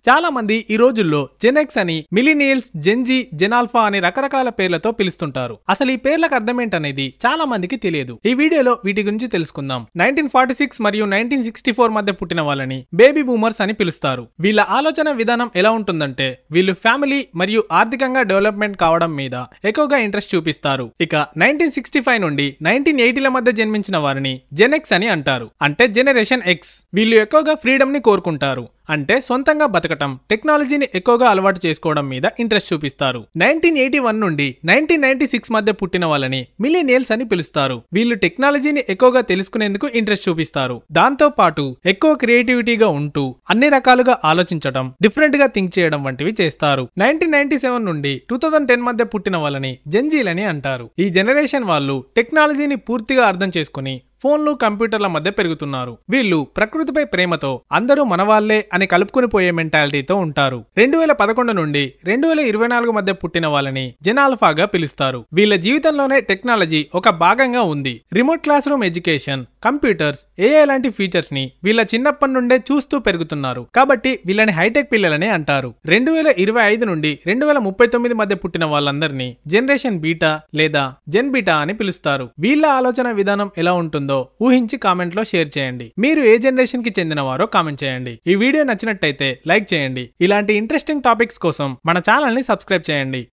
చాలా మంది ఈ రోజుల్లో జెన్ ఎక్స్ అని, మిలీనియల్స్, జెన్జీ, జెన్ ఆల్ఫా అని రకరకాల పేర్లతో పిలుస్తుంటారు. అసలు ఈ పేర్లకు అర్థమేంటనేది చాలా మందికి తెలియదు. ఈ వీడియోలో వీటి గురించి తెలుసుకుందాం. 1946 మరియు 1964 మధ్య పుట్టిన వాళ్ళని బేబీ బూమర్స్ అని పిలుస్తారు. వీళ్ళ ఆలోచన విధానం ఎలా ఉంటుందంటే వీళ్ళు ఫ్యామిలీ మరియు ఆర్థికంగా డెవలప్మెంట్ కావడం మీద ఎక్కువగా ఇంట్రెస్ట్ చూపిస్తారు. ఇక 1965 నుండి 1980ల మధ్య జన్మించిన వారిని జెన్ ఎక్స్ అని అంటారు. అంటే జనరేషన్ ఎక్స్. వీళ్ళు ఎక్కువగా ఫ్రీడమ్ ని కోరుకుంటారు. అంటే సొంతంగా బతకటం, టెక్నాలజీని ఎక్కువగా అలవాటు చేసుకోవడం మీద ఇంట్రెస్ట్ చూపిస్తారు. 1981 నుండి 1996 మధ్య పుట్టిన వాళ్ళని మిలీనియల్స్ అని పిలుస్తారు. వీళ్ళు టెక్నాలజీని ఎక్కువగా తెలుసుకునేందుకు ఇంట్రెస్ట్ చూపిస్తారు. దాంతో పాటు ఎక్కువ క్రియేటివిటీగా ఉంటూ అన్ని రకాలుగా ఆలోచించడం, డిఫరెంట్ గా థింక్ చేయడం వంటివి చేస్తారు. 1997 నుండి 2010 మధ్య పుట్టిన వాళ్ళని జెన్జీలని అంటారు. ఈ జనరేషన్ వాళ్ళు టెక్నాలజీని పూర్తిగా అర్థం చేసుకుని ఫోన్లు, కంప్యూటర్ల మధ్య పెరుగుతున్నారు. వీళ్ళు ప్రకృతిపై ప్రేమతో అందరూ మనవాళ్లే అని కలుపుకుని పోయే మెంటాలిటీతో ఉంటారు. 2011 నుండి 2024 మధ్య పుట్టిన వాళ్ళని జెన్ ఆల్ఫాగా పిలుస్తారు. వీళ్ళ జీవితంలోనే టెక్నాలజీ ఒక భాగంగా ఉంది. Remote class room education, computers, AI లాంటి ఫీచర్స్ ని వీళ్ళ చిన్నప్పటి నుండే చూస్తూ పెరుగుతున్నారు. కాబట్టి వీళ్ళని హైటెక్ పిల్లలనే అంటారు. 2025 నుండి 2039 మధ్య పుట్టిన వాళ్ళందరినీ జనరేషన్ బీటా లేదా జెన్ బీటా అని పిలుస్తారు. వీళ్ళ ఆలోచన విధానం ఎలా ఉంటుందో ఊహించి కామెంట్ లో షేర్ చేయండి. మీరు ఏ జనరేషన్ కి చెందినవారో కామెంట్ చేయండి. ఈ వీడియో నచ్చినట్టయితే లైక్ చేయండి. ఇలాంటి ఇంట్రెస్టింగ్ టాపిక్స్ కోసం మన ఛానల్ ని సబ్స్క్రైబ్ చేయండి.